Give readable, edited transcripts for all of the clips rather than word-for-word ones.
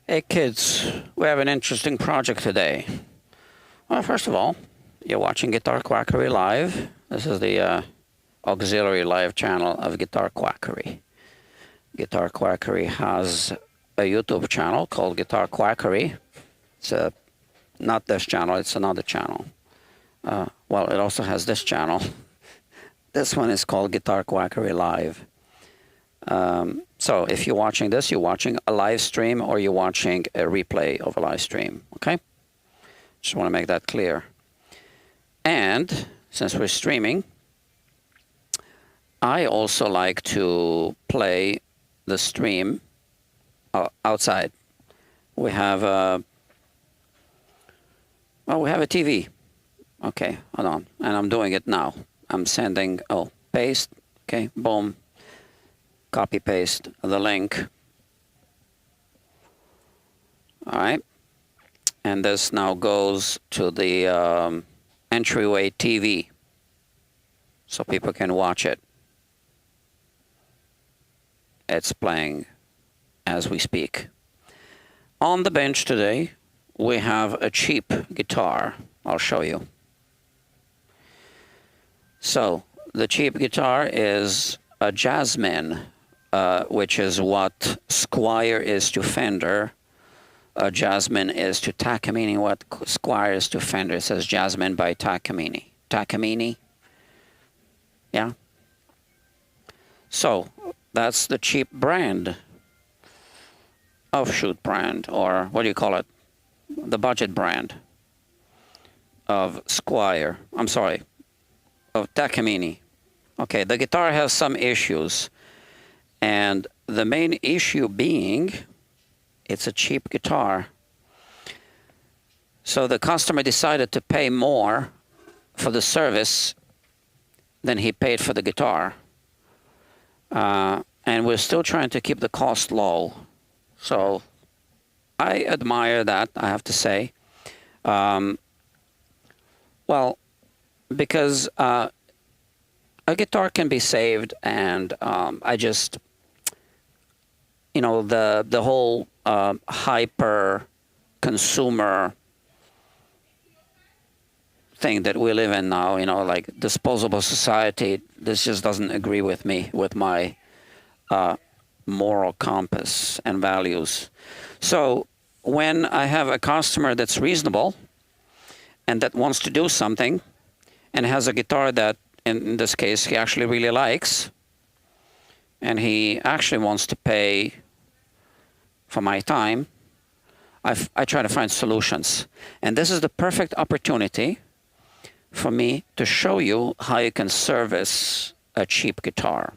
Hey kids, we have an interesting project today. Well, first of all, you're watching Guitar Quackery Live. This is the auxiliary live channel of Guitar Quackery. Guitar Quackery has a YouTube channel called Guitar Quackery. It's not this channel, it's another channel. Well, it also has this channel. This one is called Guitar Quackery Live. So if you're watching this, you're watching a live stream or you're watching a replay of a live stream, okay? Just want to make that clear. And since we're streaming, I also like to play the stream outside. We have a TV. Okay, hold on. And I'm doing it now. I'm sending, paste, okay, boom. Copy paste the link. All right. And this now goes to the entryway TV so people can watch it. It's playing as we speak. On the bench today, we have a cheap guitar. I'll show you. So the cheap guitar is a Jasmine. Which is what Squire is to Fender. Jasmine is to Takamine, what Squire is to Fender. It says Jasmine by Takamine. Takamine? Yeah? So, that's the cheap brand. Offshoot brand, or what do you call it? The budget brand of Squire. I'm sorry, of Takamine. Okay, the guitar has some issues. And the main issue being, it's a cheap guitar. So the customer decided to pay more for the service than he paid for the guitar. And we're still trying to keep the cost low. So I admire that, I have to say. Well, because a guitar can be saved, and I just... You know, the whole hyper consumer thing that we live in now, you know, like disposable society, this just doesn't agree with me, with my moral compass and values. So when I have a customer that's reasonable and that wants to do something and has a guitar that, in this case, he actually really likes, and he actually wants to pay for my time, I try to find solutions. And this is the perfect opportunity for me to show you how you can service a cheap guitar.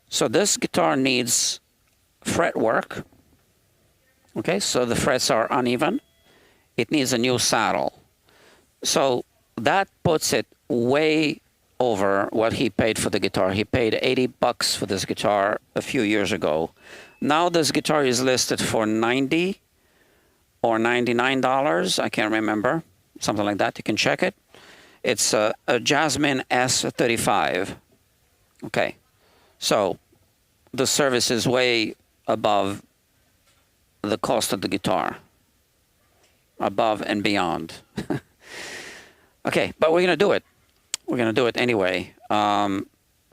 So this guitar needs fretwork. Okay, so the frets are uneven. It needs a new saddle. So that puts it way over what he paid for the guitar. He paid $80 for this guitar a few years ago. Now this guitar is listed for $90 or $99. I can't remember. Something like that. You can check it. It's a Jasmine S35. Okay. So the service is way above the cost of the guitar. Above and beyond. Okay, but we're going to do it. We're going to do it anyway.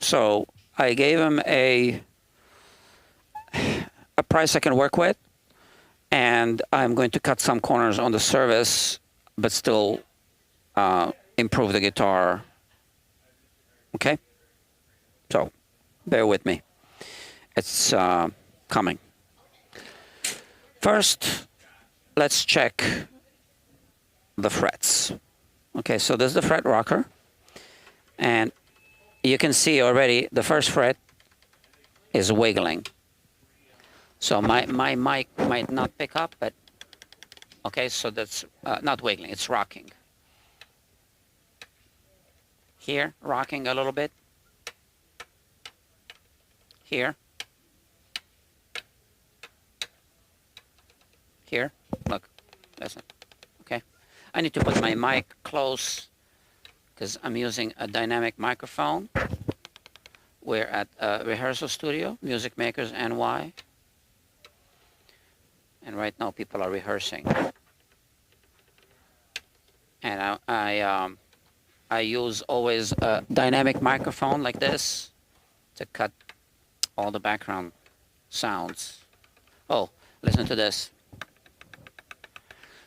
So I gave him a price I can work with, and I'm going to cut some corners on the service, but still improve the guitar. Okay? So bear with me. It's coming. First, let's check the frets. Okay, so this is the fret rocker. And you can see already the first fret is wiggling. So my mic might not pick up, but okay, so that's not wiggling, it's rocking. Here, rocking a little bit. Here. Here, look, listen, okay. I need to put my mic close because I'm using a dynamic microphone. We're at a rehearsal studio, Music Makers NY. And right now people are rehearsing. And I use always a dynamic microphone like this to cut all the background sounds. Oh, listen to this.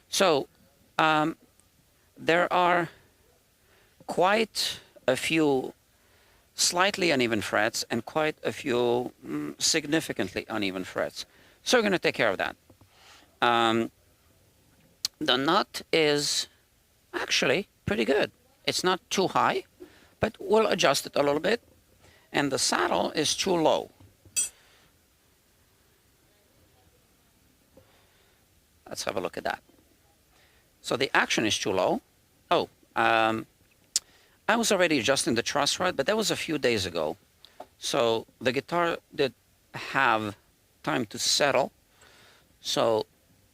So there are quite a few slightly uneven frets and quite a few significantly uneven frets. So we're going to take care of that. The nut is actually pretty good. It's not too high, but we'll adjust it a little bit. And the saddle is too low. Let's have a look at that. So the action is too low. Oh, I was already adjusting the truss rod, but that was a few days ago. So the guitar did have time to settle. So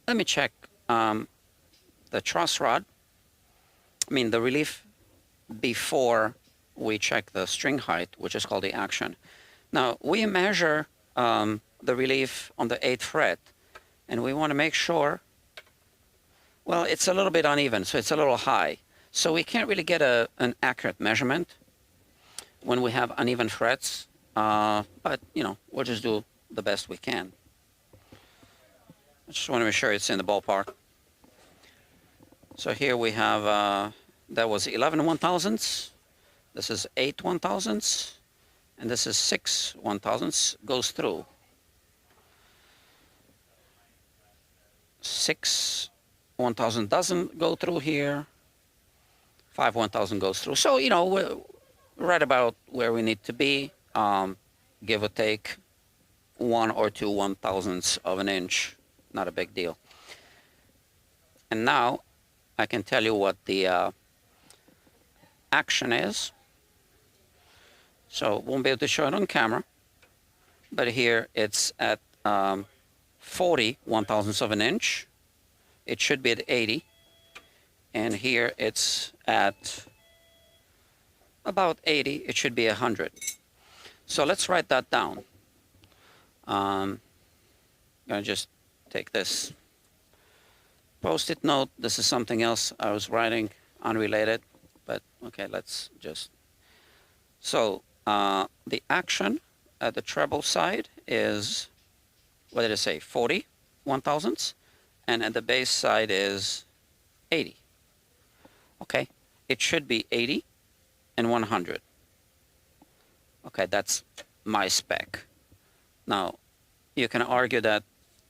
let me check the truss rod. I mean the relief before we check the string height, which is called the action. Now we measure the relief on the 8th fret, and we want to make sure, well, it's a little bit uneven, so it's a little high. So we can't really get an accurate measurement when we have uneven frets, but you know, we'll just do the best we can. I just want to make sure it's in the ballpark. So here we have, that was 11 1/1000ths, this is 8 1/1000ths, and this is 6 1/1000ths, goes through. 6 1/1000 doesn't go through here. 5 1/1000 goes through. So, you know, we're right about where we need to be, give or take 1 or 2 1/1000ths of an inch. Not a big deal. And now I can tell you what the action is. So won't be able to show it on camera, but here it's at 40 1/1000ths of an inch. It should be at 80. And here it's at about 80. It should be 100. So let's write that down. I'm going to just take this Post-it note. This is something else I was writing, unrelated, but okay, let's just. So the action at the treble side is, what did I say, 40 1/1000ths, and at the bass side is 80. Okay, it should be 80 and 100. Okay, that's my spec. Now, you can argue that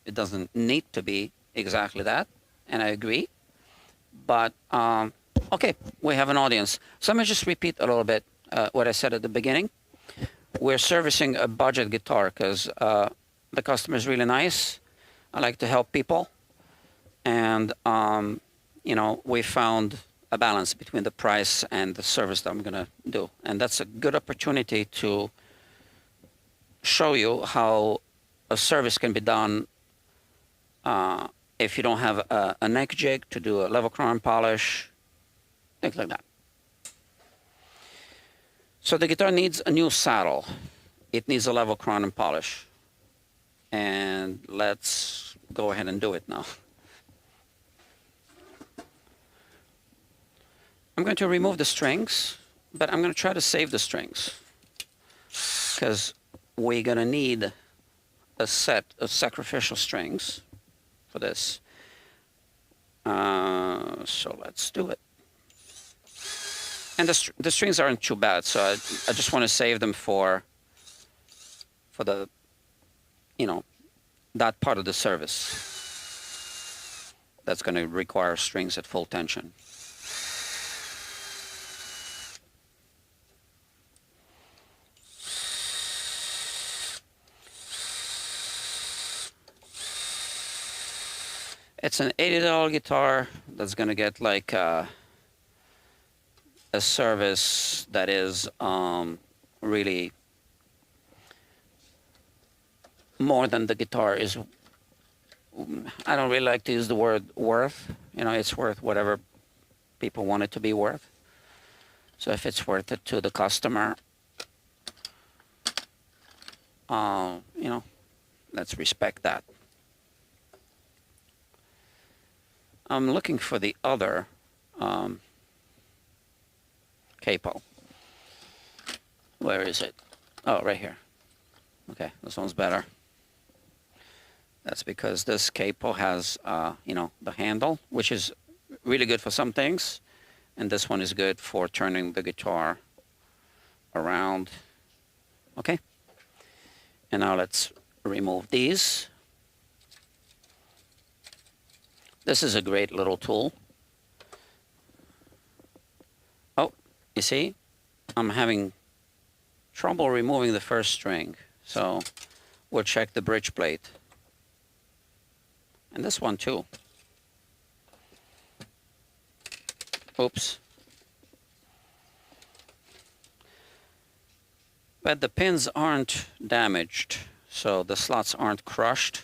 it doesn't need to be exactly that, and I agree. But, okay, we have an audience. So let me just repeat a little bit what I said at the beginning. We're servicing a budget guitar because the customer is really nice. I like to help people. And, you know, we found a balance between the price and the service that I'm going to do. And that's a good opportunity to show you how a service can be done if you don't have a neck jig to do a level crown polish, things like that. So the guitar needs a new saddle. It needs a level crown and polish. And let's go ahead and do it now. I'm going to remove the strings, but I'm going to try to save the strings because we're going to need a set of sacrificial strings for this. So let's do it. And the strings aren't too bad, so I just want to save them for the, you know, that part of the service that's going to require strings at full tension. It's an $80 guitar that's going to get like a service that is really more than the guitar is. I don't really like to use the word worth. You know, it's worth whatever people want it to be worth. So if it's worth it to the customer, you know, let's respect that. I'm looking for the other capo. Where is it? Oh, right here. Okay, this one's better. That's because this capo has, you know, the handle, which is really good for some things, and this one is good for turning the guitar around. Okay, and now let's remove these. This is a great little tool. Oh, you see, I'm having trouble removing the first string, so we'll check the bridge plate. And this one too. Oops. But the pins aren't damaged, so the slots aren't crushed.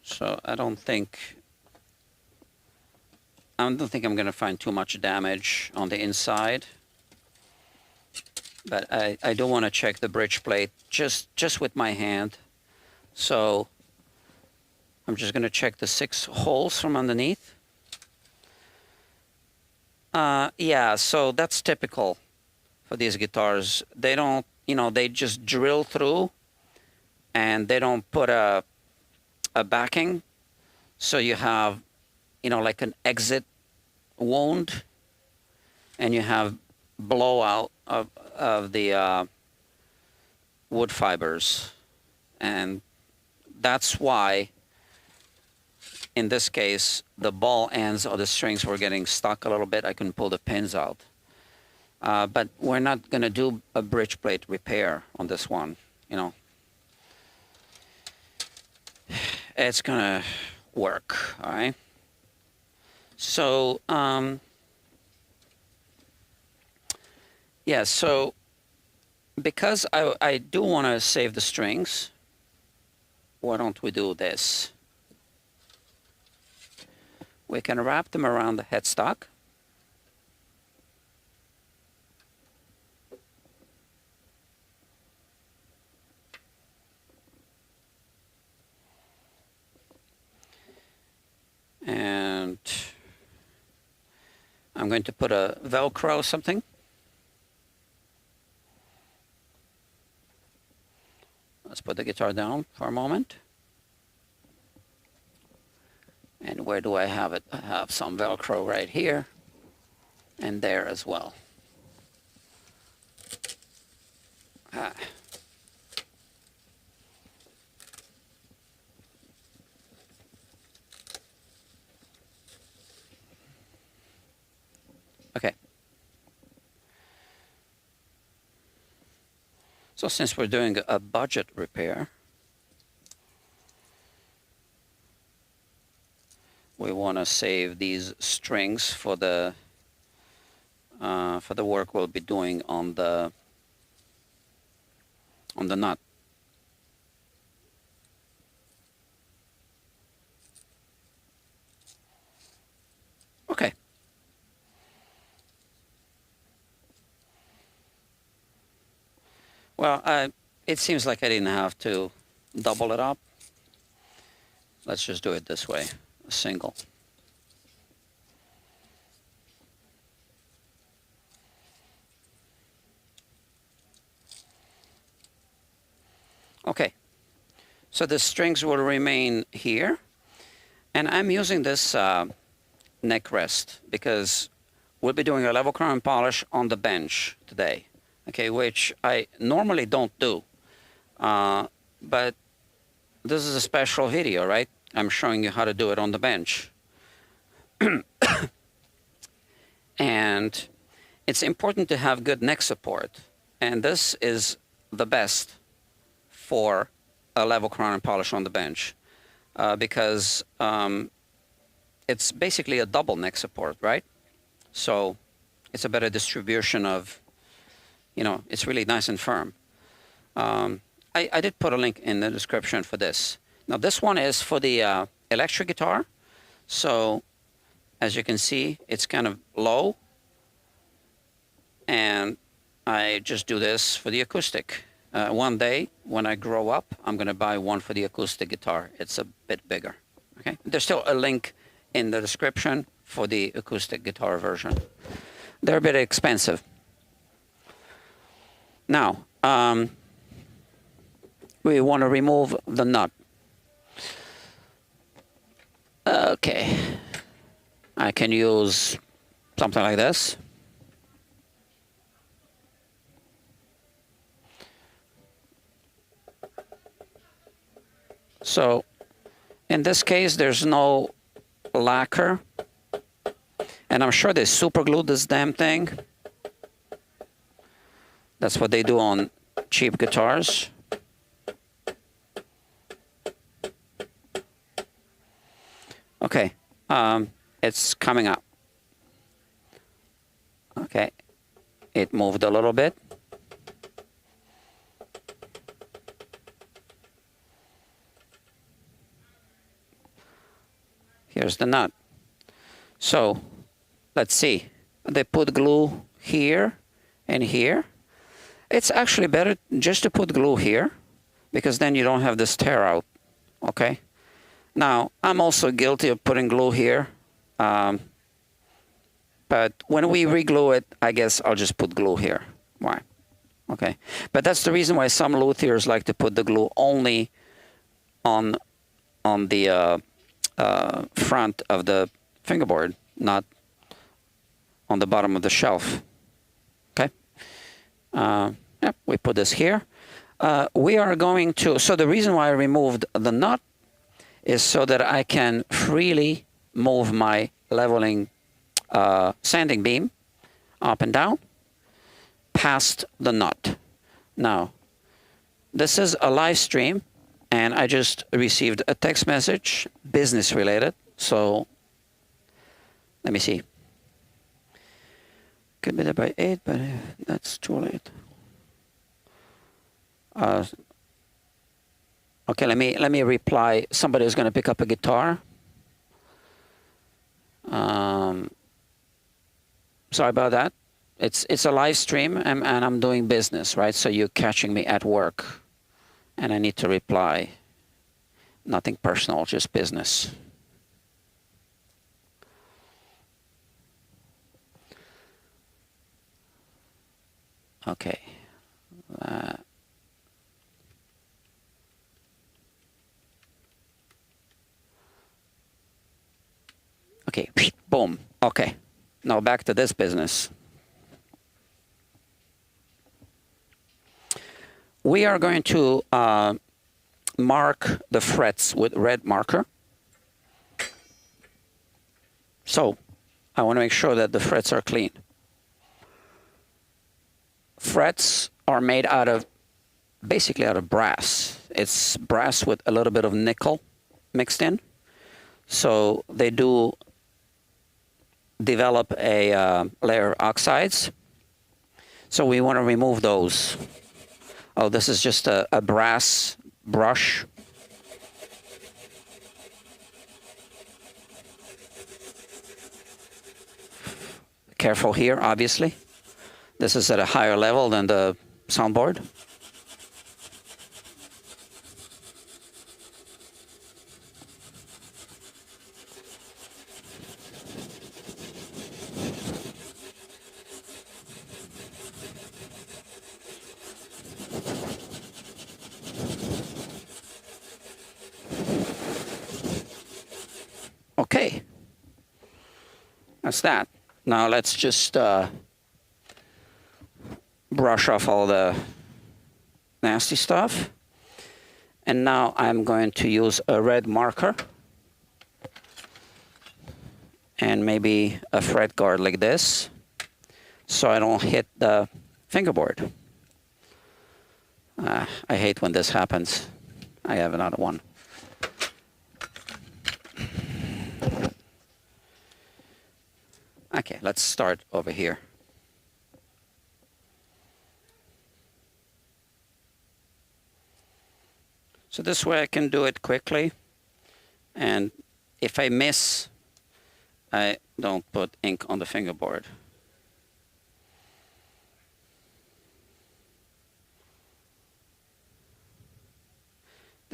So I don't think I'm going to find too much damage on the inside. But I do want to check the bridge plate just with my hand. So I'm just going to check the 6 holes from underneath. Yeah, so that's typical for these guitars. They don't, you know, they just drill through and they don't put a backing. So you have, you know, like an exit wound, and you have blowout of the wood fibers. And that's why, in this case, the ball ends of the strings were getting stuck a little bit. I couldn't pull the pins out. But we're not going to do a bridge plate repair on this one, you know. It's going to work, all right? So, yeah, so because I do want to save the strings, why don't we do this? We can wrap them around the headstock. And I'm going to put a Velcro or something. Let's put the guitar down for a moment. And where do I have it? I have some Velcro right here and there as well. Ah. Okay. So since we're doing a budget repair, we want to save these strings for the work we'll be doing on the nut. Okay. Well, it seems like I didn't have to double it up. Let's just do it this way, a single. Okay, so the strings will remain here, and I'm using this neck rest because we'll be doing a level crown polish on the bench today, okay, which I normally don't do, but this is a special video, right? I'm showing you how to do it on the bench. And it's important to have good neck support, and this is the best for a level crown and polish on the bench because it's basically a double neck support, right? So it's a better distribution of, you know, it's really nice and firm. I did put a link in the description for this. Now this one is for the electric guitar. So as you can see, it's kind of low. And I just do this for the acoustic. one day when I grow up, I'm going to buy one for the acoustic guitar. It's a bit bigger. Okay, there's still a link in the description for the acoustic guitar version. They're a bit expensive. Now, we want to remove the nut. Okay, I can use something like this. So in this case, there's no lacquer. And I'm sure they super glued this damn thing. That's what they do on cheap guitars. Okay, it's coming up. Okay, it moved a little bit. Here's the nut. So let's see. They put glue here and here. It's actually better just to put glue here because then you don't have this tear out. Okay. Now, I'm also guilty of putting glue here. But when we re-glue it, I guess I'll just put glue here. Why? Okay. But that's the reason why some luthiers like to put the glue only on the front of the fingerboard, not on the bottom of the shelf. Okay. Yeah, we put this here. We are going to, so the reason why I removed the nut is so that I can freely move my leveling sanding beam up and down past the nut. Now, this is a live stream, and I just received a text message, business related. So let me see. Could be there by 8, but that's too late. Okay, let me reply. Somebody is going to pick up a guitar. Sorry about that. It's a live stream, and I'm doing business, right? So you're catching me at work, and I need to reply. Nothing personal, just business. Okay. Okay, boom. Okay, now back to this business. We are going to mark the frets with red marker. So I want to make sure that the frets are clean. Frets are made out of, basically out of brass. It's brass with a little bit of nickel mixed in. So they do develop a layer of oxides. So we want to remove those. Oh, this is just a brass brush. Careful here, obviously. This is at a higher level than the soundboard. Okay, that's that. Now let's just brush off all the nasty stuff. And now I'm going to use a red marker and maybe a fret guard like this so I don't hit the fingerboard. I hate when this happens. I have another one. Okay, let's start over here. So this way I can do it quickly, and if I miss, I don't put ink on the fingerboard.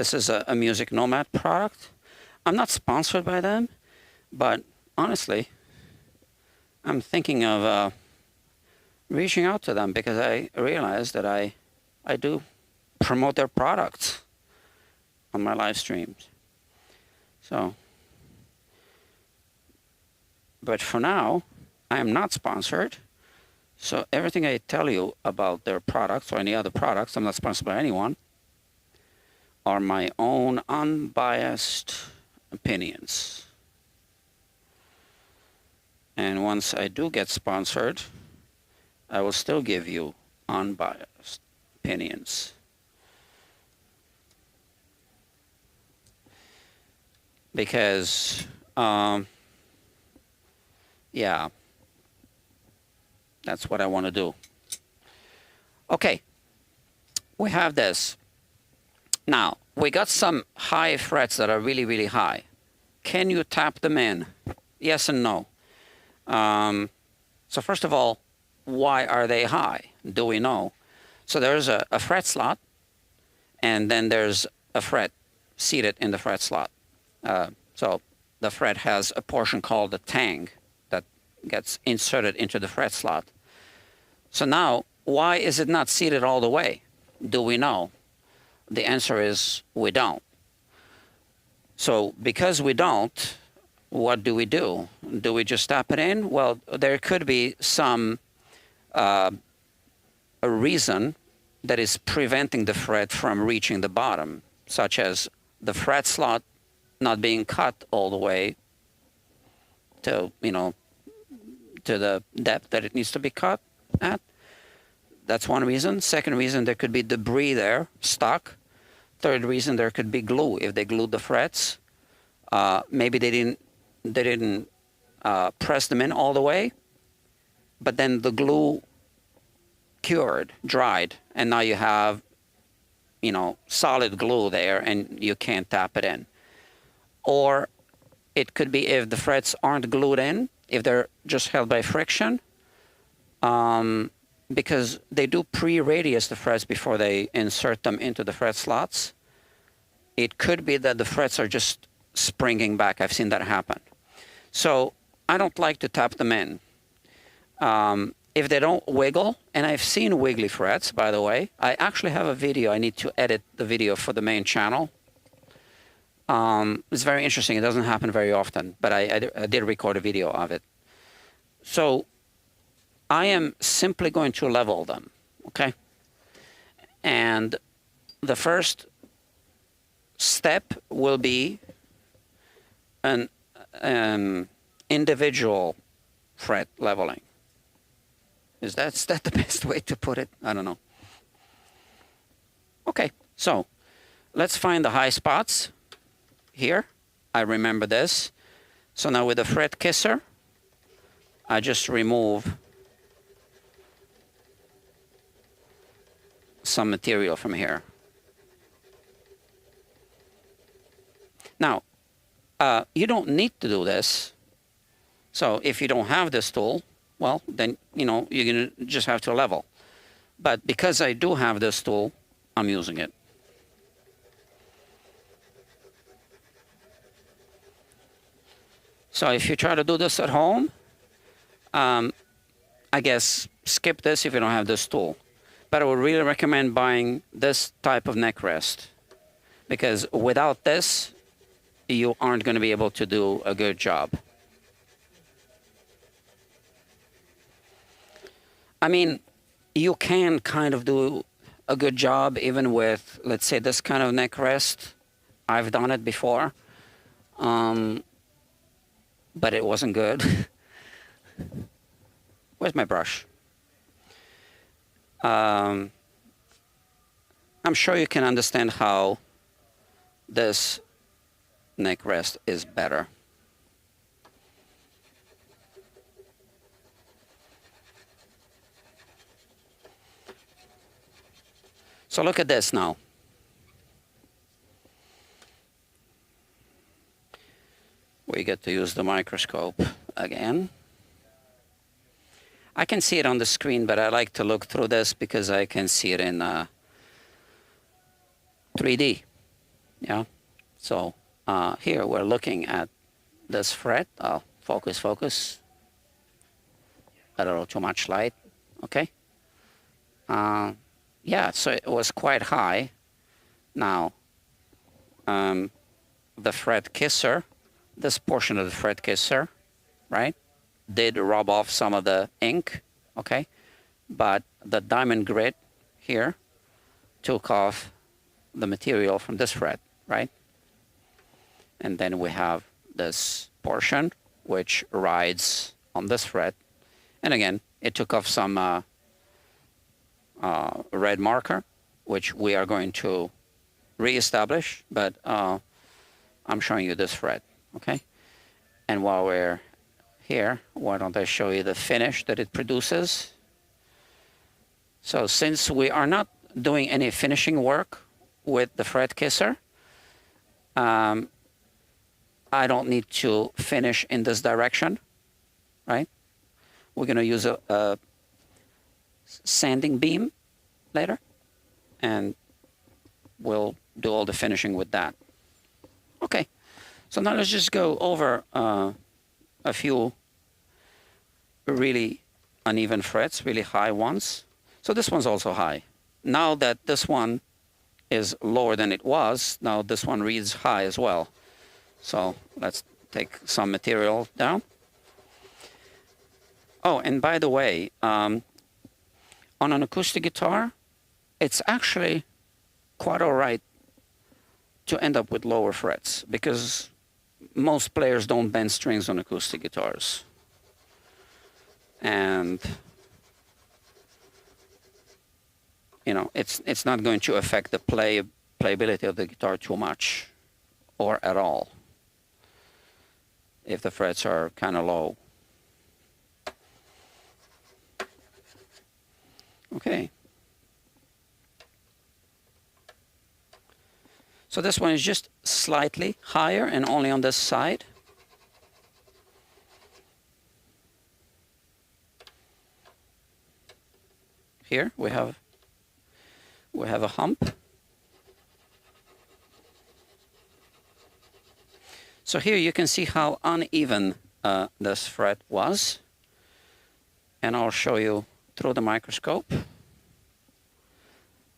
This is a Music Nomad product. I'm not sponsored by them, but honestly, I'm thinking of reaching out to them because I realize that I do promote their products on my live streams. So, but for now, I am not sponsored. So everything I tell you about their products or any other products, I'm not sponsored by anyone, are my own unbiased opinions. And once I do get sponsored, I will still give you unbiased opinions. Because, yeah, that's what I want to do. Okay, we have this. Now, we got some high frets that are really, really high. Can you tap them in? Yes and no. So first of all, why are they high? Do we know? So there's a fret slot, and then there's a fret seated in the fret slot. So the fret has a portion called the tang that gets inserted into the fret slot. So now, why is it not seated all the way? Do we know? The answer is we don't. So because we don't, what do we do? Do we just tap it in? Well, there could be some a reason that is preventing the fret from reaching the bottom, such as the fret slot not being cut all the way to, to the depth that it needs to be cut at. That's one reason. Second reason, there could be debris there stuck. Third reason, there could be glue. If they glued the frets, maybe they didn't press them in all the way, but then the glue cured, dried, and now you have, solid glue there, and you can't tap it in. Or it could be if the frets aren't glued in, if they're just held by friction, because they do pre-radius the frets before they insert them into the fret slots. It could be that the frets are just springing back. I've seen that happen. So I don't like to tap them in. If they don't wiggle, and I've seen wiggly frets, by the way. I actually have a video. I need to edit the video for the main channel. It's very interesting. It doesn't happen very often, but I did record a video of it. So I am simply going to level them, okay? And the first step will be an individual fret leveling. Is that the best way to put it? I don't know. Okay, so let's find the high spots here. I remember this. So now with the fret kisser, I just remove some material from here. Now, you don't need to do this. So if you don't have this tool, well, then, you're going to just have to level. But because I do have this tool, I'm using it. So if you try to do this at home, I guess skip this if you don't have this tool. But I would really recommend buying this type of neck rest, because without this, you aren't going to be able to do a good job. I mean, you can kind of do a good job even with, let's say, this kind of neck rest. I've done it before, but it wasn't good. Where's my brush? I'm sure you can understand how this neck rest is better. So look at this now. We get to use the microscope again. I can see it on the screen, but I like to look through this because I can see it in 3D. Yeah. So here we're looking at this fret. Focus. A little too much light. Okay. Yeah, so it was quite high. Now, the fret kisser, this portion of the fret kisser, right, did rub off some of the ink, okay? But the diamond grit here took off the material from this fret, right? And then we have this portion which rides on this fret. And again, it took off some red marker, which we are going to reestablish, but I'm showing you this fret, okay? And while we're here, why don't I show you the finish that it produces? So since we are not doing any finishing work with the fret kisser, I don't need to finish in this direction, right? We're going to use a sanding beam later, and we'll do all the finishing with that. Okay, so now let's just go over a few really uneven frets, really high ones. So this one's also high. Now that this one is lower than it was, now this one reads high as well. So let's take some material down. Oh, and by the way, on an acoustic guitar, it's actually quite all right to end up with lower frets because most players don't bend strings on acoustic guitars. And you know, it's not going to affect the playability of the guitar too much or at all if the frets are kind of low. Okay. So this one is just slightly higher and only on this side. Here we have a hump. So here you can see how uneven this fret was. And I'll show you through the microscope.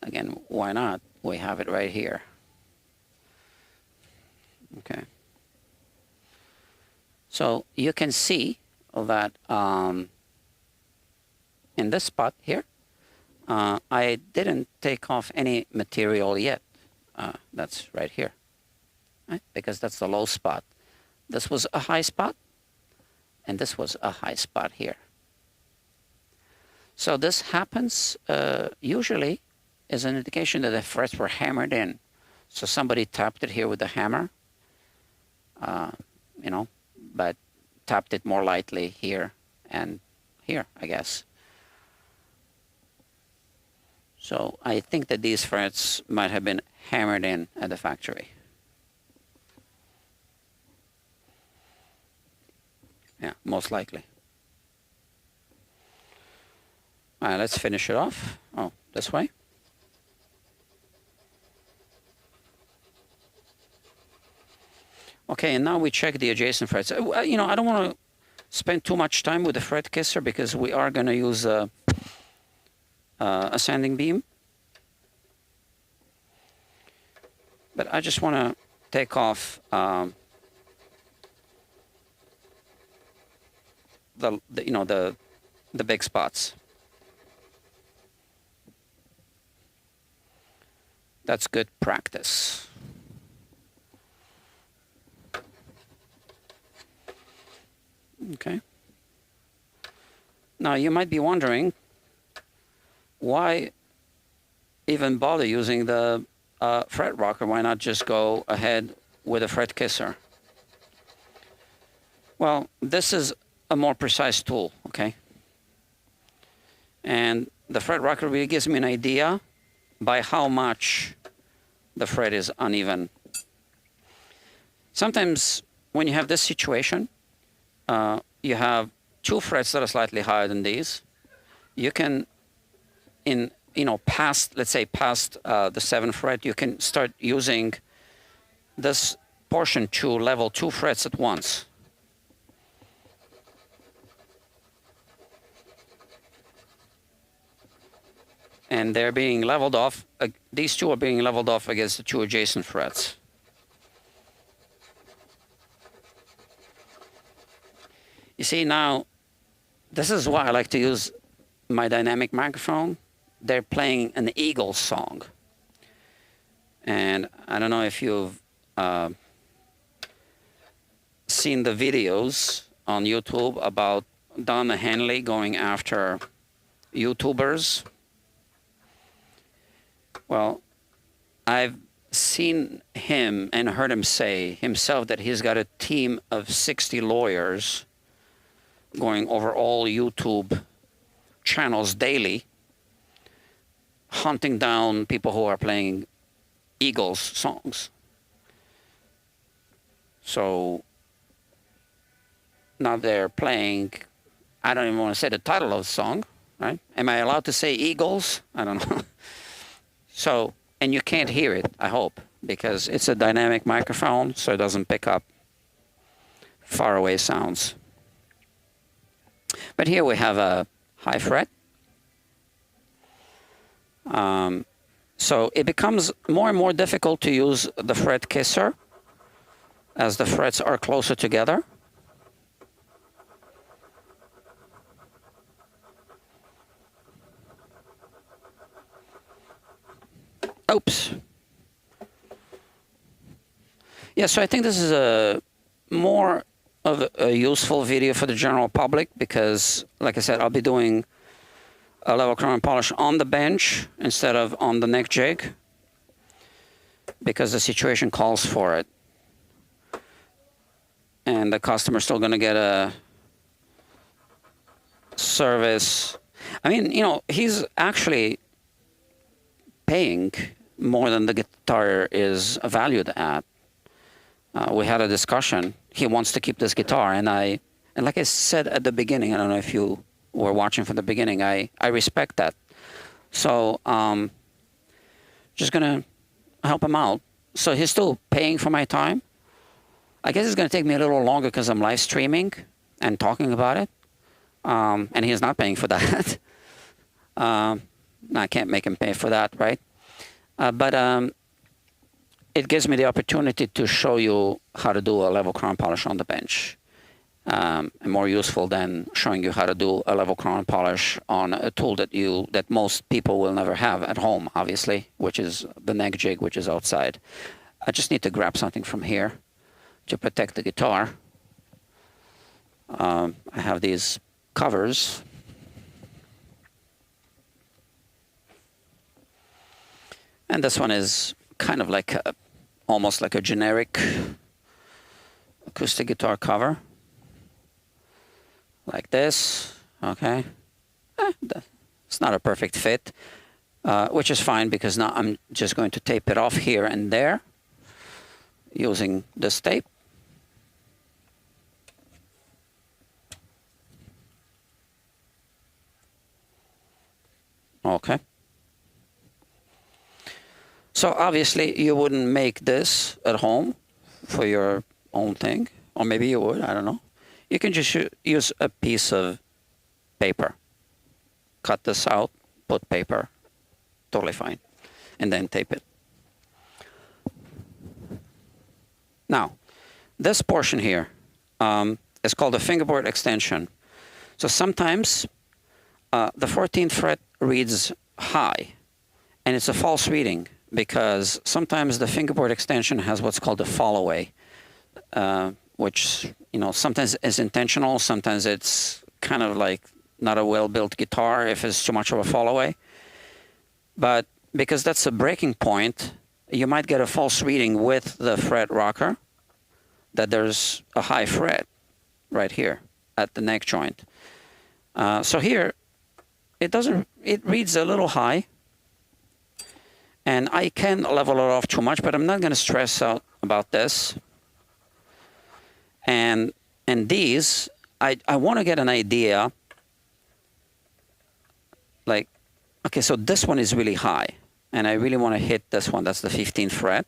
Again, why not? We have it right here. Okay. So you can see that in this spot here, I didn't take off any material yet. That's right here, right? Because that's the low spot. This was a high spot, and this was a high spot here. So this happens usually as an indication that the frets were hammered in. So somebody tapped it here with a hammer, you know, but tapped it more lightly here and here, I guess. So I think that these frets might have been hammered in at the factory. Yeah, most likely. All right, let's finish it off. Oh, this way. Okay, and now we check the adjacent frets. You know, I don't want to spend too much time with the fret kisser because we are going to use a sanding beam. But I just want to take off the big spots. That's good practice. Okay. Now you might be wondering, why even bother using the fret rocker? Why not just go ahead with a fret kisser? Well, this is a more precise tool, okay? And the fret rocker really gives me an idea by how much the fret is uneven. Sometimes when you have this situation, you have two frets that are slightly higher than these. You can, let's say past the 7th fret, you can start using this portion to level 2 frets at once. And they're being leveled off. These two are being leveled off against the 2 adjacent frets. You see, now, this is why I like to use my dynamic microphone. They're playing an Eagles song. And I don't know if you've seen the videos on YouTube about Don Henley going after YouTubers. Well, I've seen him and heard him say himself that he's got a team of 60 lawyers going over all YouTube channels daily, hunting down people who are playing Eagles songs. So now they're playing, I don't even want to say the title of the song, right? Am I allowed to say Eagles? I don't know. So, and you can't hear it, I hope, because it's a dynamic microphone, so it doesn't pick up faraway sounds. But here we have a high fret. So it becomes more and more difficult to use the fret kisser as the frets are closer together. Oops. Yeah, so I think this is a more of a useful video for the general public because, like I said, I'll be doing a level crown polish on the bench instead of on the neck jig because the situation calls for it. And the customer's still going to get a service. I mean, you know, he's actually paying more than the guitar is valued at. We had a discussion. He wants to keep this guitar, and like I said at the beginning, I don't know if you were watching from the beginning, I respect that. So just gonna help him out. So he's still paying for my time. I guess it's gonna take me a little longer because I'm live streaming and talking about it, and he's not paying for that. I can't make him pay for that, right? But it gives me the opportunity to show you how to do a level crown polish on the bench. And more useful than showing you how to do a level crown polish on a tool that most people will never have at home, obviously, which is the neck jig, which is outside. I just need to grab something from here to protect the guitar. I have these covers. And this one is kind of like almost like a generic acoustic guitar cover. Like this, okay. It's not a perfect fit, which is fine because now I'm just going to tape it off here and there using this tape. Okay. So obviously you wouldn't make this at home for your own thing, or maybe you would, I don't know. You can just use a piece of paper. Cut this out, put paper, totally fine, and then tape it. Now, this portion here is called a fingerboard extension. So sometimes the 14th fret reads high, and it's a false reading because sometimes the fingerboard extension has what's called a fall away, which, you know, sometimes is intentional, sometimes it's kind of like not a well-built guitar if it's too much of a fall away. But because that's a breaking point, you might get a false reading with the fret rocker that there's a high fret right here at the neck joint. So here, it reads a little high, and I can level it off too much, but I'm not going to stress out about this. And these, I want to get an idea, like, okay, so this one is really high, and I really want to hit this one. That's the 15th fret.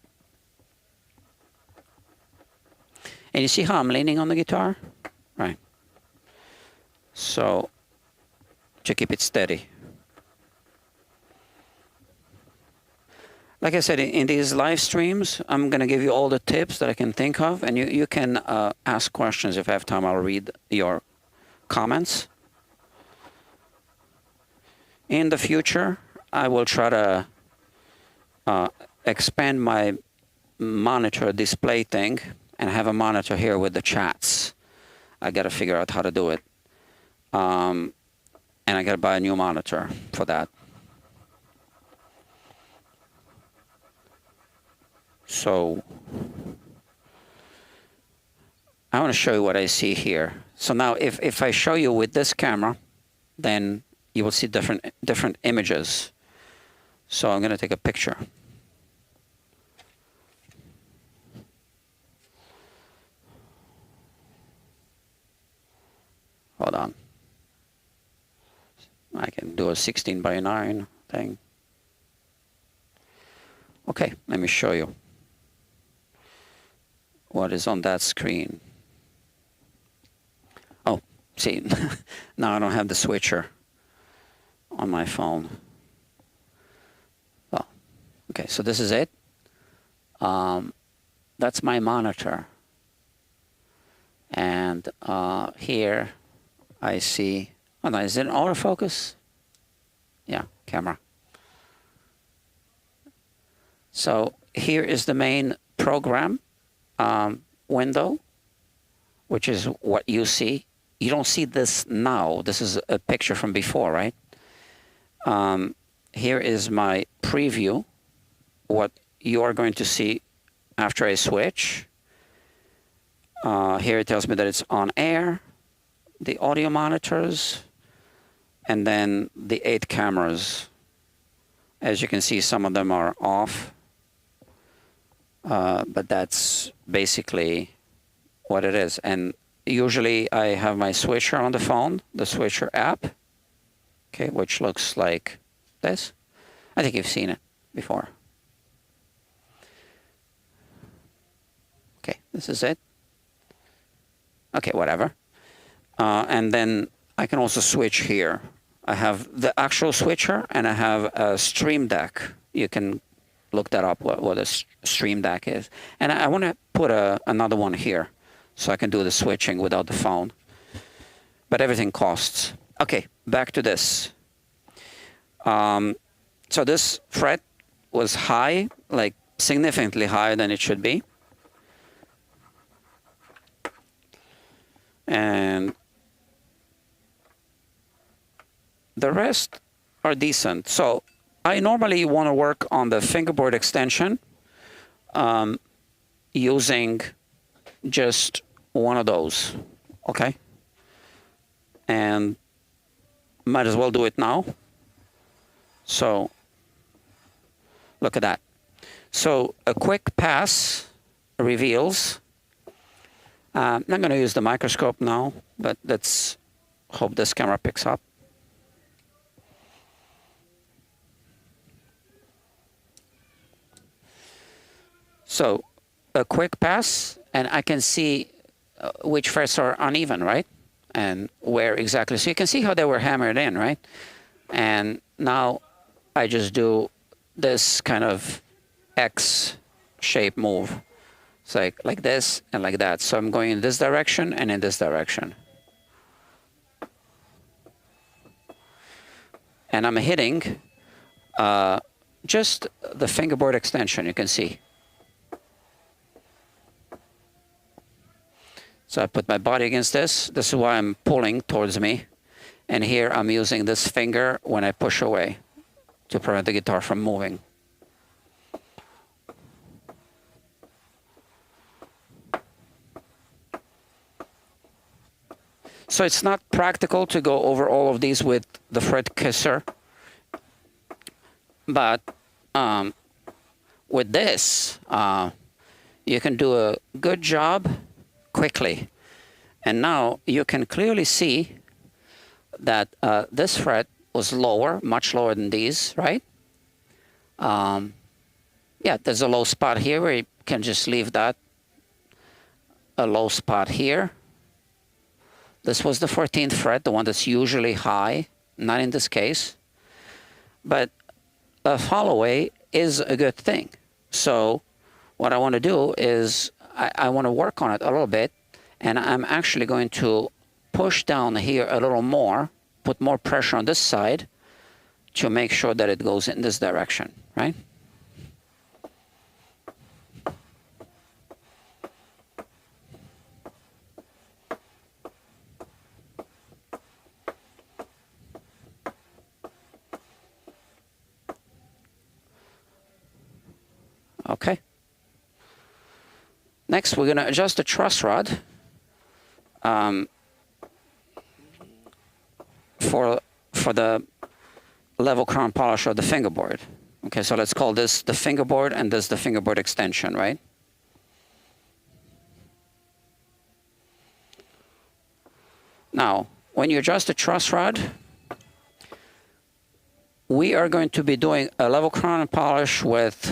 And you see how I'm leaning on the guitar? Right. So, to keep it steady. Like I said, in these live streams, I'm going to give you all the tips that I can think of, and you can ask questions if I have time. I'll read your comments. In the future, I will try to expand my monitor display thing and have a monitor here with the chats. I got to figure out how to do it. And I got to buy a new monitor for that. So I want to show you what I see here. So now if I show you with this camera, then you will see different images. So I'm going to take a picture. Hold on. I can do a 16:9 thing. Okay, let me show you what is on that screen. Oh, see, now I don't have the switcher on my phone. Well, okay, so this is it. That's my monitor. And here I see, oh no, is it autofocus? Yeah, camera. So here is the main program window, which is what you see. You don't see this now. This is a picture from before, right? Here is my preview, what you are going to see after I switch. Here it tells me that it's on air, the audio monitors, and then the 8 cameras. As you can see, some of them are off. But that's basically what it is. And usually I have my switcher on the phone, the switcher app, okay, which looks like this. I think you've seen it before. Okay, this is it. Okay, whatever. And then I can also switch here. I have the actual switcher and I have a Stream Deck. You can look that up, what a Stream Deck is. And I want to put another one here so I can do the switching without the phone. But everything costs. Okay, back to this. So this fret was high, like significantly higher than it should be. And the rest are decent. So I normally want to work on the fingerboard extension using just one of those, okay? And might as well do it now. So look at that. So a quick pass reveals. I'm not going to use the microscope now, but let's hope this camera picks up. So a quick pass, and I can see which frets are uneven, right? And where exactly. So you can see how they were hammered in, right? And now I just do this kind of X shape move. It's like this and like that. So I'm going in this direction and in this direction. And I'm hitting just the fingerboard extension, you can see. So I put my body against this. This is why I'm pulling towards me. And here I'm using this finger when I push away to prevent the guitar from moving. So it's not practical to go over all of these with the fret kisser. But with this, you can do a good job quickly. And now you can clearly see that this fret was lower, much lower than these, right? Yeah, there's a low spot here where you can just leave that. a low spot here. This was the 14th fret, the one that's usually high, not in this case. But a fall away is a good thing. So what I want to do is I want to work on it a little bit, and I'm actually going to push down here a little more, put more pressure on this side to make sure that it goes in this direction, right? Okay. Next, we're going to adjust the truss rod for the level crown polish of the fingerboard. Okay, so let's call this the fingerboard and this the fingerboard extension, right? Now, when you adjust the truss rod, we are going to be doing a level crown and polish with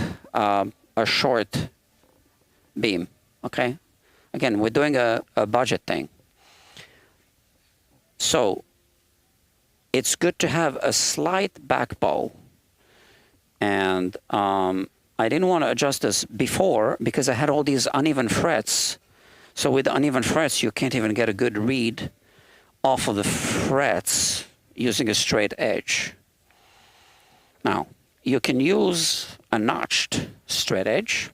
a short beam, okay? Again, we're doing a budget thing. So it's good to have a slight back bow. And I didn't want to adjust this before because I had all these uneven frets. So with the uneven frets, you can't even get a good read off of the frets using a straight edge. Now, you can use a notched straight edge.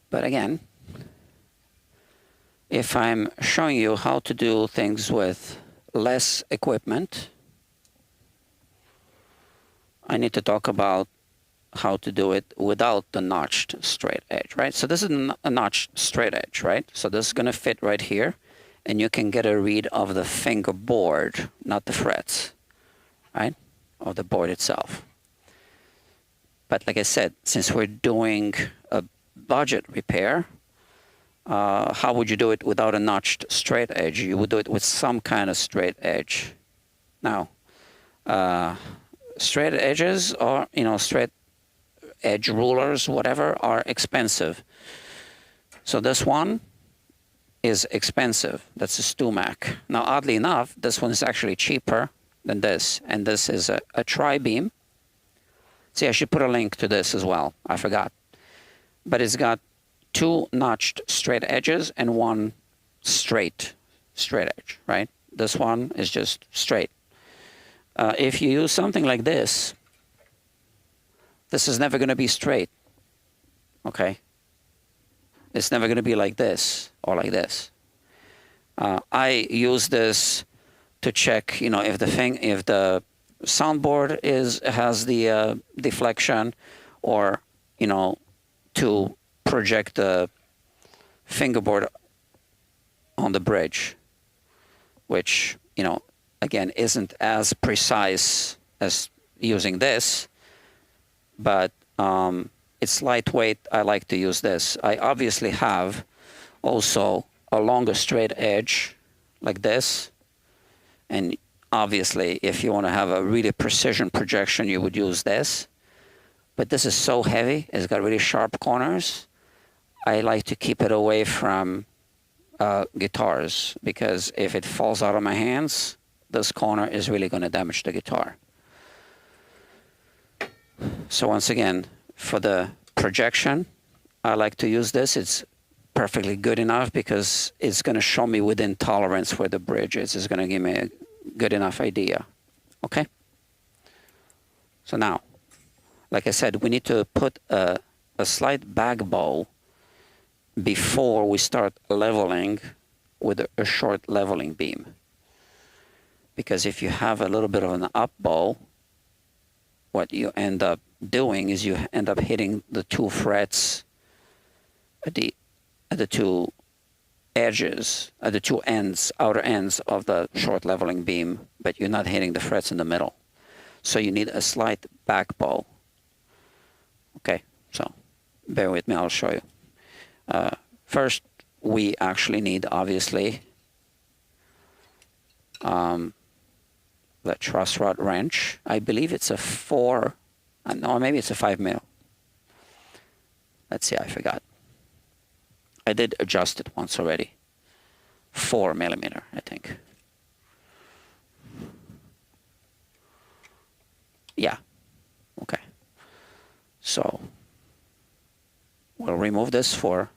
But again, if I'm showing you how to do things with less equipment, I need to talk about how to do it without the notched straight edge, right? So this is a notched straight edge, right? So this is going to fit right here, and you can get a read of the fingerboard, not the frets, right? Of the board itself. But like I said, since we're doing a budget repair, how would you do it without a notched straight edge? You would do it with some kind of straight edge. Now, straight edges or, straight edge rulers, whatever, are expensive. So this one is expensive. That's a StewMac. Now, oddly enough, this one is actually cheaper than this. And this is a tri-beam. See, I should put a link to this as well. I forgot. But it's got two notched straight edges and one straight edge, right? This one is just straight. If you use something like this, this is never going to be straight, okay? It's never going to be like this or like this. I use this to check, if the soundboard has the deflection, or to project the fingerboard on the bridge, which again isn't as precise as using this, but it's lightweight. I like to use this. I obviously have also a longer straight edge like this, and obviously if you want to have a really precision projection, you would use this. But this is so heavy, it's got really sharp corners. I like to keep it away from guitars, because if it falls out of my hands, this corner is really going to damage the guitar. So once again, for the projection, I like to use this. It's perfectly good enough because it's going to show me within tolerance where the bridge is. It's going to give me a good enough idea. Okay? So now, like I said, we need to put a slight back bow before we start leveling with a short leveling beam. Because if you have a little bit of an up bow, what you end up doing is you end up hitting the two frets at the two edges, at the two ends, outer ends of the short leveling beam, but you're not hitting the frets in the middle. So you need a slight back bow. Okay, so bear with me, I'll show you. First, we actually need, obviously, the truss rod wrench. I believe it's a 4, or maybe it's a 5 mil. let's see, I forgot. I did adjust it once already. 4 millimeter, I think. Yeah, okay. So we'll remove this for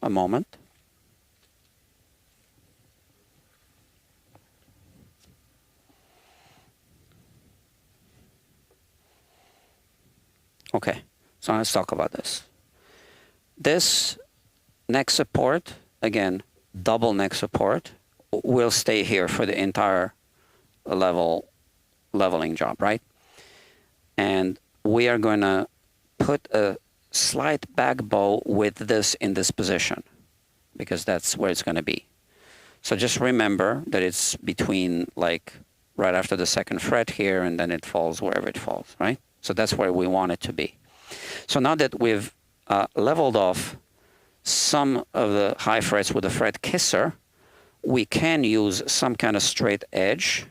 a moment. Okay, so let's talk about this. This neck support, again, double neck support, will stay here for the entire leveling job, right? And we are going to put a slight back bow with this in this position, because that's where it's going to be. So just remember that it's between, like, right after the second fret here, and then it falls wherever it falls, right? So that's where we want it to be. So now that we've leveled off some of the high frets with a fret kisser, we can use some kind of straight edge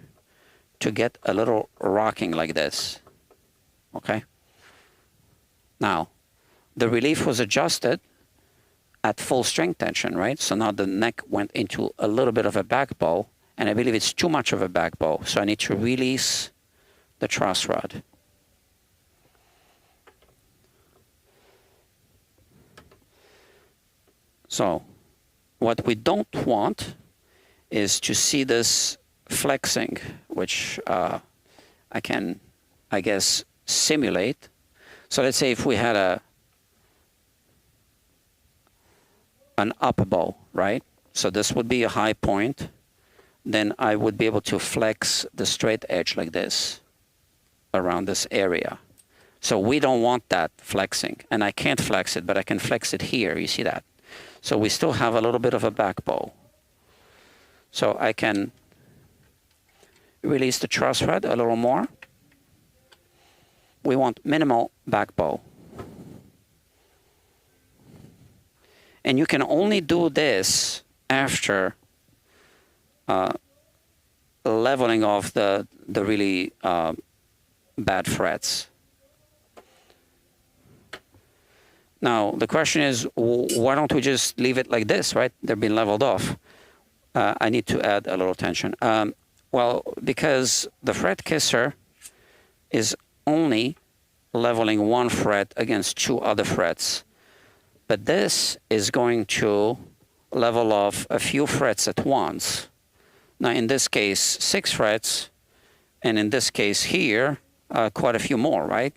to get a little rocking like this, okay? Now, the relief was adjusted at full string tension, right? So now the neck went into a little bit of a back bow, and I believe it's too much of a back bow, so I need to release the truss rod. So what we don't want is to see this flexing, which I can, I guess, simulate. So let's say if we had an up bow, right? So this would be a high point. Then I would be able to flex the straight edge like this around this area. So we don't want that flexing. And I can't flex it, but I can flex it here. You see that? So we still have a little bit of a back bow. So I can release the truss rod a little more. We want minimal back bow. And you can only do this after leveling off the really bad frets. Now, the question is, why don't we just leave it like this, right? They're being leveled off. I need to add a little tension. Well, because the fret kisser is only leveling one fret against two other frets. But this is going to level off a few frets at once. Now, in this case, 6 frets, and in this case here, quite a few more, right?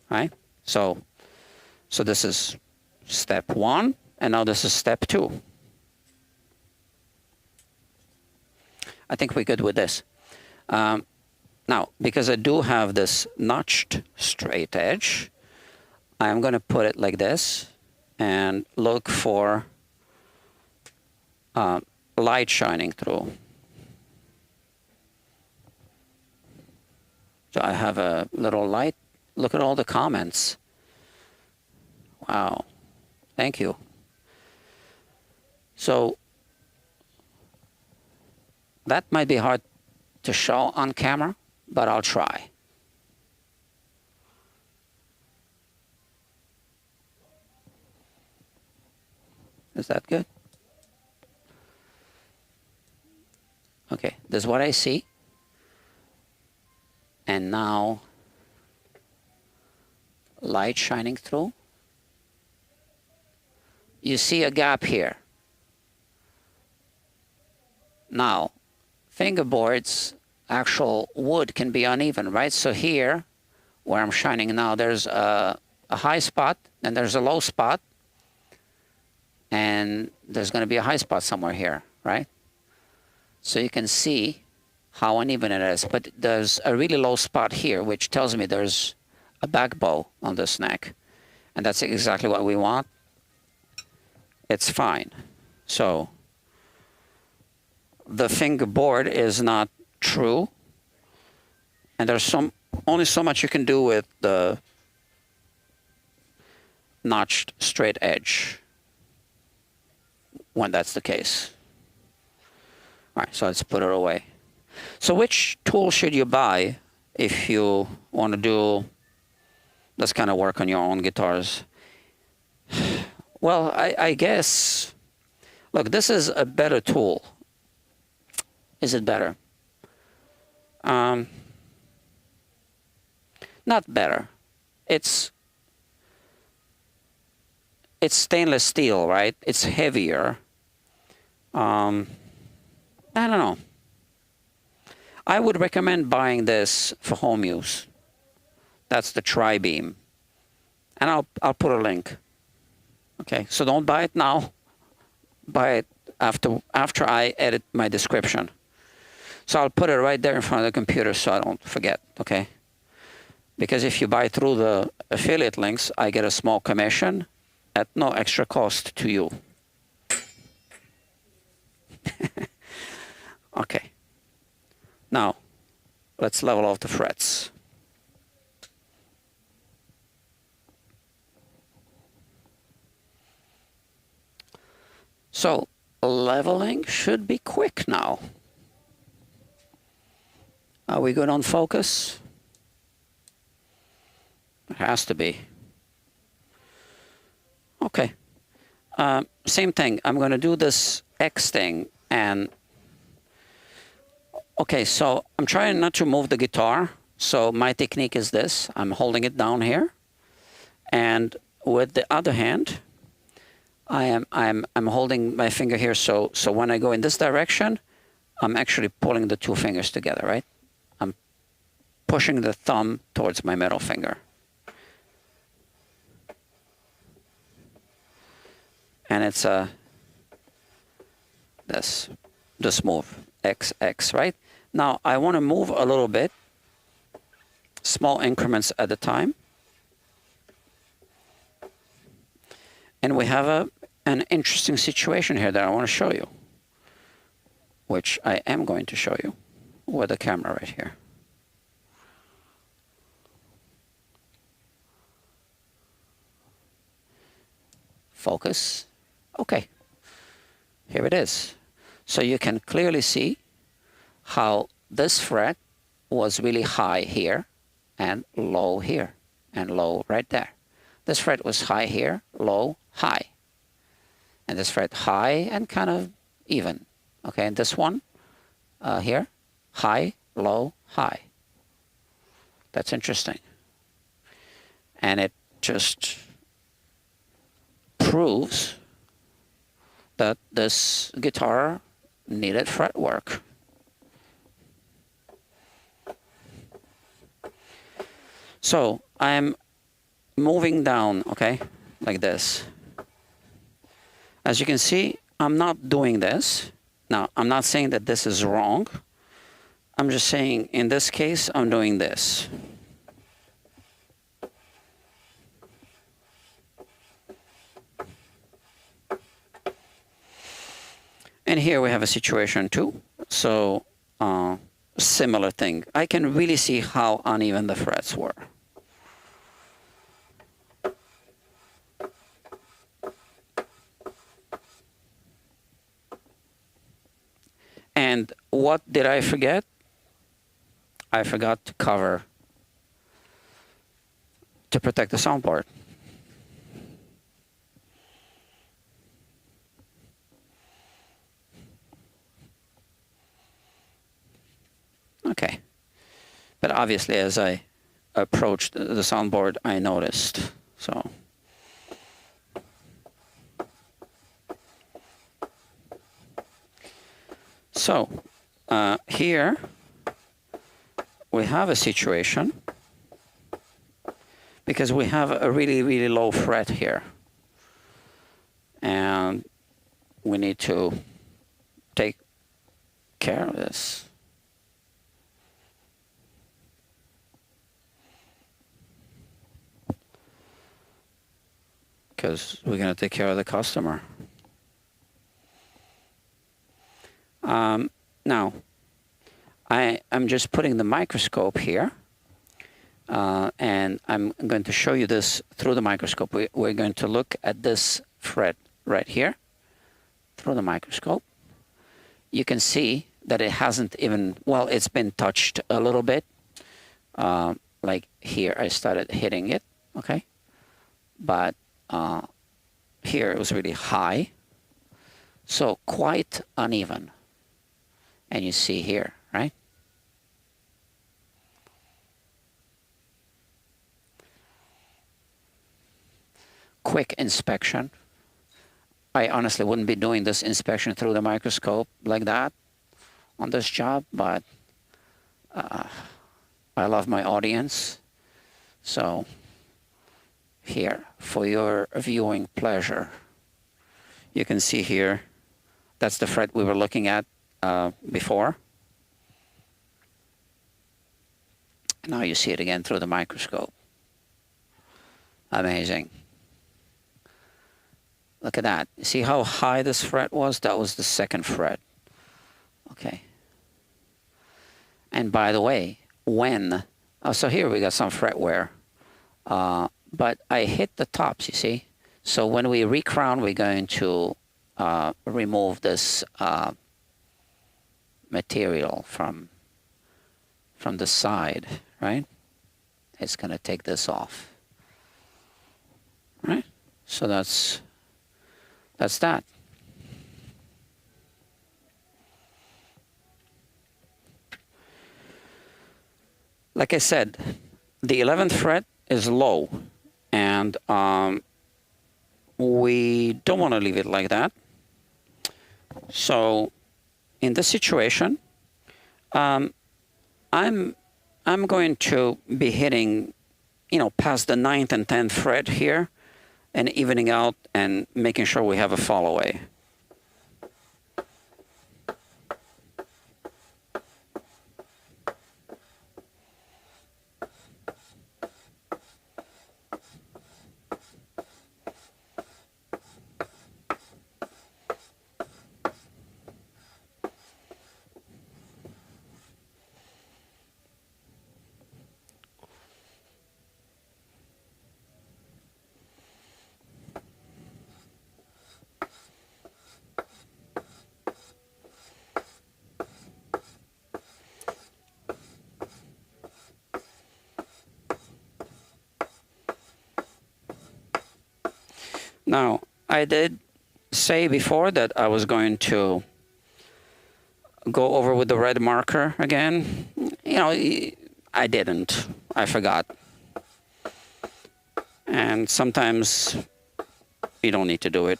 Right? So this is step 1, and now this is step 2. I think we're good with this. Now, because I do have this notched straight edge, I'm going to put it like this and look for light shining through. So I have a little light. Look at all the comments. Wow. Thank you. So that might be hard to show on camera, but I'll try. Is that good? Okay, this is what I see. And now, light shining through. You see a gap here. Now, fingerboards, actual wood can be uneven, right? So here, where I'm shining now, there's a high spot, and there's a low spot, and there's going to be a high spot somewhere here, right? So you can see how uneven it is, but there's a really low spot here, which tells me there's a back bow on this neck, and that's exactly what we want. It's fine. So the fingerboard is not true, and there's only so much you can do with the notched straight edge when that's the case. All right, so let's put it away. So which tool should you buy if you want to do this kind of work on your own guitars? Well, I guess, look, this is a better tool. Is it better? Not better. It's stainless steel, right? It's heavier. I don't know. I would recommend buying this for home use. That's the tri-beam. And I'll put a link. Okay, so don't buy it now. Buy it after I edit my description. So I'll put it right there in front of the computer so I don't forget, okay? Because if you buy through the affiliate links, I get a small commission at no extra cost to you. Okay. Now, let's level off the frets. So, leveling should be quick now. Are we good on focus? It has to be. Okay. Same thing. I'm going to do this X thing. And okay, so I'm trying not to move the guitar. So my technique is this. I'm holding it down here. And with the other hand, I'm holding my finger here. So when I go in this direction, I'm actually pulling the two fingers together, right? I'm pushing the thumb towards my middle finger. And it's this move, X, X, right? Now I want to move a little bit, small increments at a time. And we have an interesting situation here that I want to show you, which I am going to show you with the camera right here. Focus. Okay, here it is. So you can clearly see how this fret was really high here and low here and low right there. This fret was high here, low, high. And this fret high and kind of even. Okay, and this one here, high, low, high. That's interesting. And it just proves that this guitar needed fretwork. So I'm moving down, okay, like this. As you can see, I'm not doing this. Now, I'm not saying that this is wrong. I'm just saying, in this case, I'm doing this. And here we have a situation too. So, similar thing. I can really see how uneven the frets were. And what did I forget? I forgot to cover to protect the soundboard. Okay. But obviously, as I approached the soundboard, I noticed. So here we have a situation because we have a really, really low fret here. And we need to take care of this. Because we're going to take care of the customer. Now, I'm just putting the microscope here, and I'm going to show you this through the microscope. We're going to look at this fret right here through the microscope. You can see that it hasn't even, well, it's been touched a little bit. Like here, I started hitting it, okay? But here it was really high, so quite uneven. And you see here, right? Quick inspection. I honestly wouldn't be doing this inspection through the microscope like that on this job, but I love my audience. So here, for your viewing pleasure, you can see here, that's the fret we were looking at before. Now you see it again through the microscope. Amazing. Look at that. See how high this fret was? That was the second fret. Okay. And by the way, when, so here we got some fret wear, but I hit the tops, you see? So when we recrown, we're going to remove this material from the side, right? It's going to take this off, right? So that's that. Like I said, the 11th fret is low, and we don't want to leave it like that. So in this situation, I'm going to be hitting, past the 9th and 10th fret here, and evening out and making sure we have a fall away. Now, I did say before that I was going to go over with the red marker again. I didn't. I forgot. And sometimes you don't need to do it.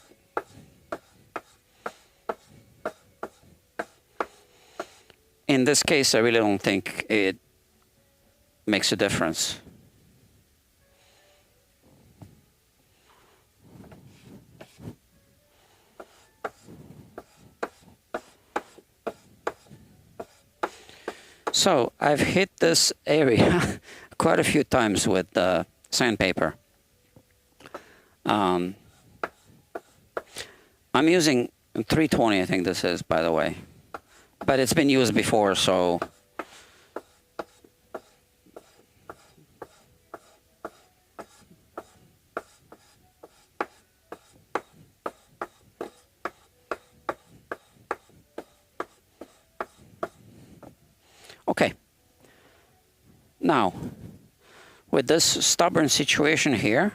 In this case, I really don't think it makes a difference. So I've hit this area quite a few times with sandpaper. I'm using 320, I think this is, by the way. But it's been used before, so... Okay. Now, with this stubborn situation here,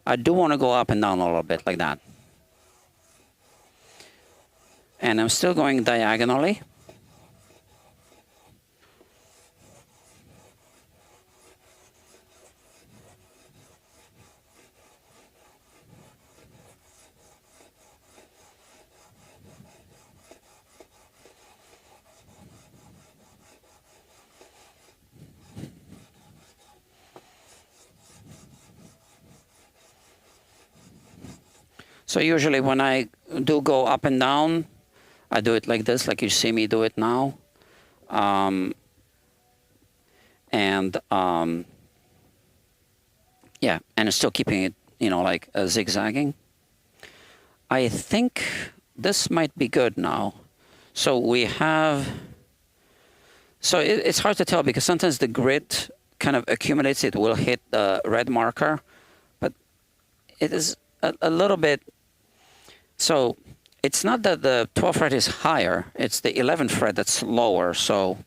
I do want to go up and down a little bit like that. And I'm still going diagonally. So usually when I do go up and down, I do it like this, like you see me do it now. Yeah, and still keeping it, like zigzagging. I think this might be good now. So we have, so it's hard to tell because sometimes the grit kind of accumulates. It will hit the red marker, but it is a little bit. So it's not that the 12th fret is higher, it's the 11th fret that's lower. So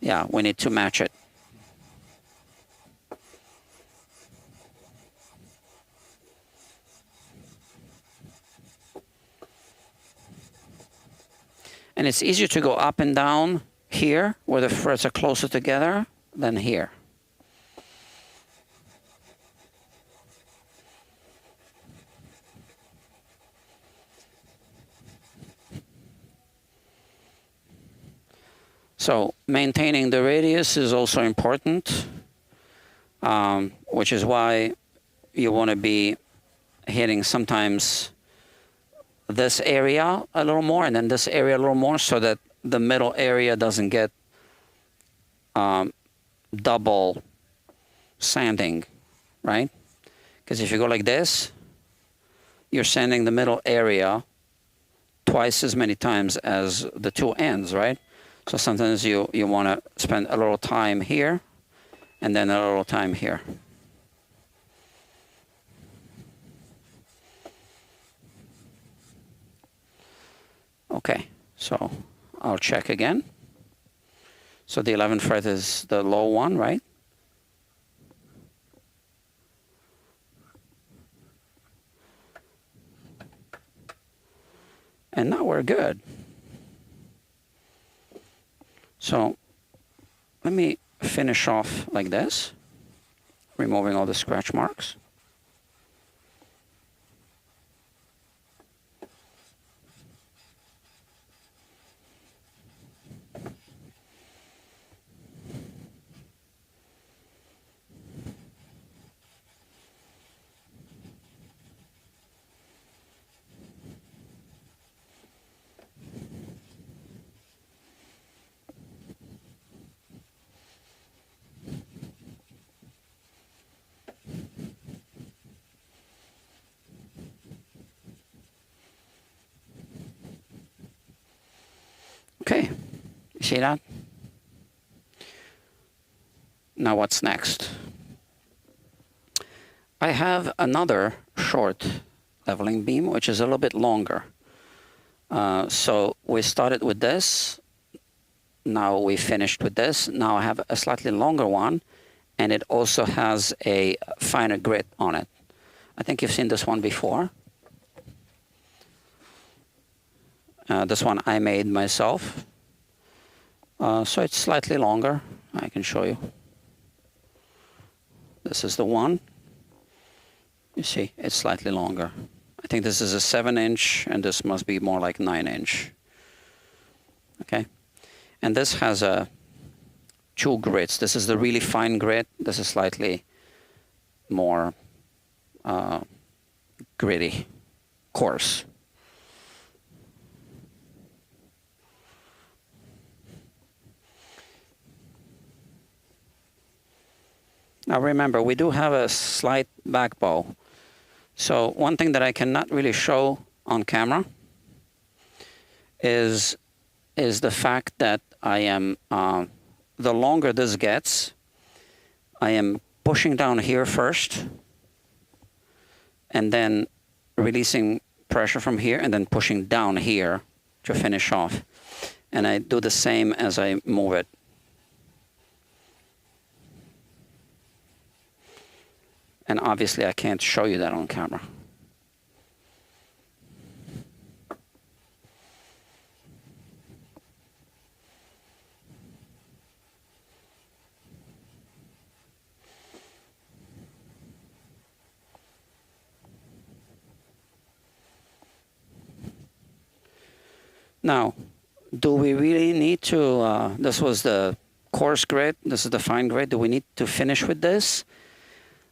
yeah, we need to match it. And it's easier to go up and down here, where the frets are closer together, than here. So maintaining the radius is also important, which is why you want to be hitting sometimes this area a little more and then this area a little more, so that the middle area doesn't get double sanding, right? Because if you go like this, you're sanding the middle area twice as many times as the two ends, right? So sometimes you want to spend a little time here and then a little time here. Okay, so I'll check again. So the 11th fret is the low one, right? And now we're good. So let me finish off like this, removing all the scratch marks. Okay, you see that? Now what's next? I have another short leveling beam, which is a little bit longer. So we started with this. Now we finished with this. Now I have a slightly longer one, and it also has a finer grit on it. I think you've seen this one before. This one I made myself. So it's slightly longer. I can show you. This is the one. You see, it's slightly longer. I think this is a 7-inch, and this must be more like 9-inch. Okay, and this has two grits. This is the really fine grit. This is slightly more gritty, coarse. Now remember, we do have a slight back bow. So one thing that I cannot really show on camera is the fact that I am, the longer this gets, I am pushing down here first, and then releasing pressure from here, and then pushing down here to finish off. And I do the same as I move it. And obviously I can't show you that on camera. Now, do we really need to, this was the coarse grit, this is the fine grit, do we need to finish with this?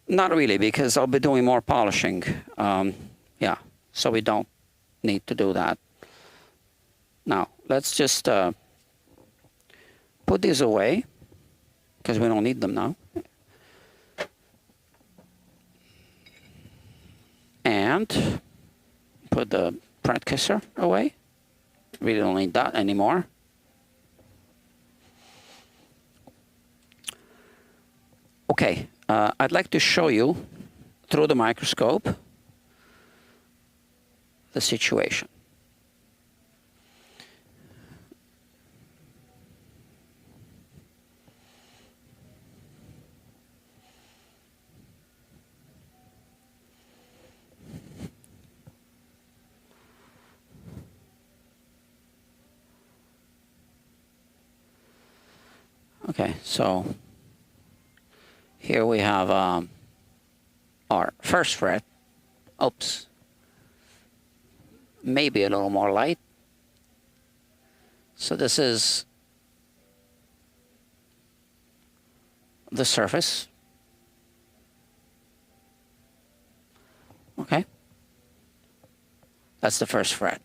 Not really, because I'll be doing more polishing. Yeah, so we don't need to do that. Now, let's just put these away, because we don't need them now. And put the fret kisser away. We don't need that anymore. Okay, I'd like to show you through the microscope the situation. Okay, so here we have our first fret. Oops. Maybe a little more light. So this is the surface. Okay. That's the first fret.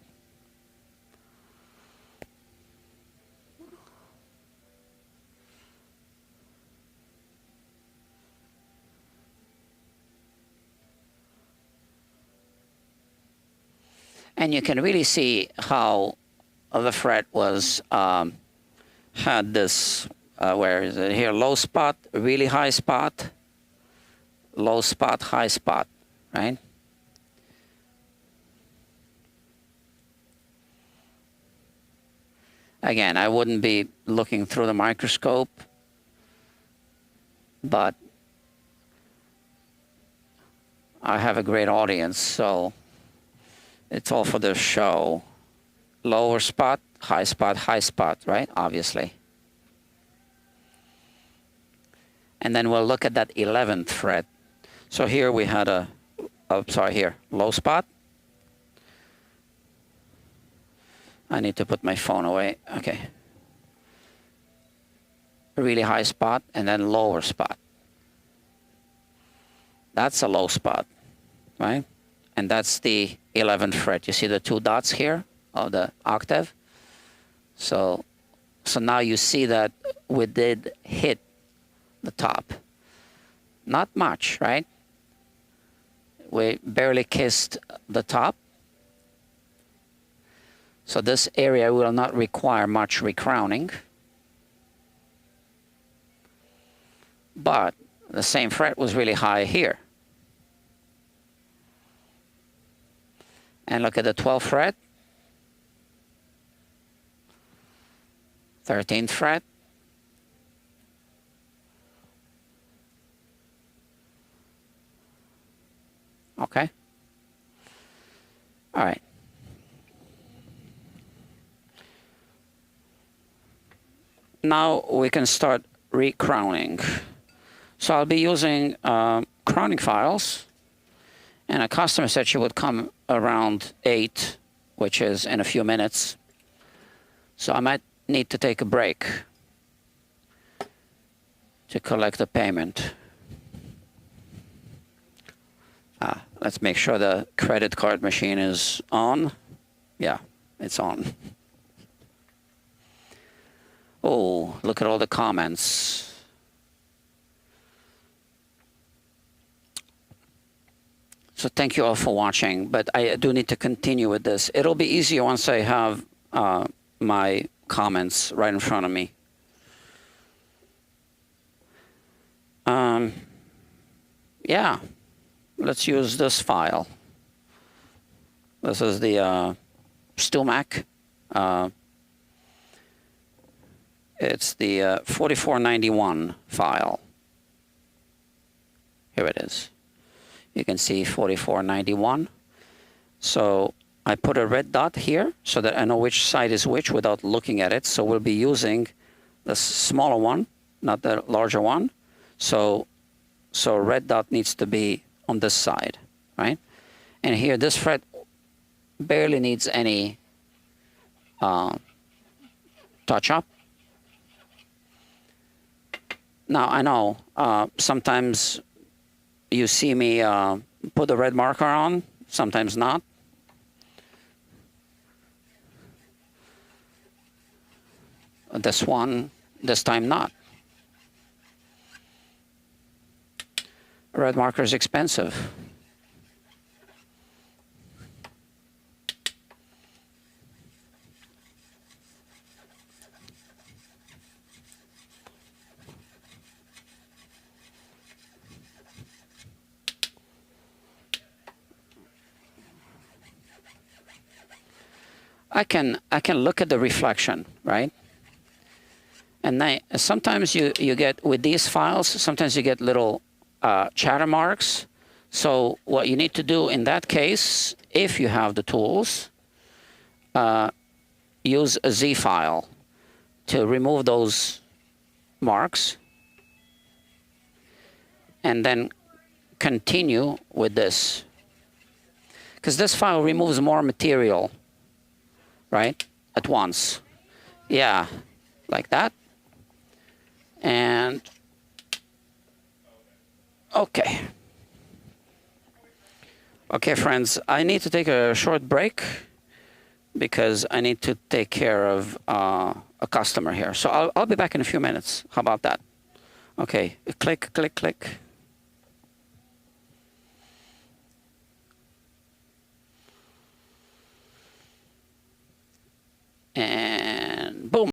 And you can really see how the fret was had this where is it here, low spot, really high spot, low spot, high spot, right? Again, I wouldn't be looking through the microscope, but I have a great audience, so it's all for the show. Lower spot, high spot, right? Obviously. And then we'll look at that 11th fret. So here we had a, oh, sorry, here, low spot. I need to put my phone away. Okay. Really high spot and then lower spot. That's a low spot, right? And that's the 11th fret. You see the two dots here of the octave? So now you see that we did hit the top. Not much, right? We barely kissed the top. So this area will not require much recrowning. But the same fret was really high here. And look at the 12th fret, 13th fret, okay. All right. Now we can start recrowning. So I'll be using crowning files, and a customer said she would come around 8, which is in a few minutes. So I might need to take a break to collect the payment. Let's make sure the credit card machine is on. Yeah, it's on. Oh, look at all the comments. So thank you all for watching, but I do need to continue with this. It'll be easier once I have my comments right in front of me. Yeah, let's use this file. This is the StewMac. It's the 4491 file. Here it is. You can see 4491. So I put a red dot here so that I know which side is which without looking at it. So we'll be using the smaller one, not the larger one. So red dot needs to be on this side, right? And here, this fret barely needs any touch up. Now, I know sometimes you see me put the red marker on, sometimes not. This one, this time not. Red marker is expensive. I can look at the reflection, right? And sometimes you get, with these files, sometimes you get little chatter marks. So what you need to do in that case, if you have the tools, use a Z file to remove those marks, and then continue with this. Because this file removes more material, right, at once. Yeah, like that. And okay. Okay, friends, I need to take a short break because I need to take care of a customer here. So I'll be back in a few minutes. How about that? Okay, click, click, click. And boom.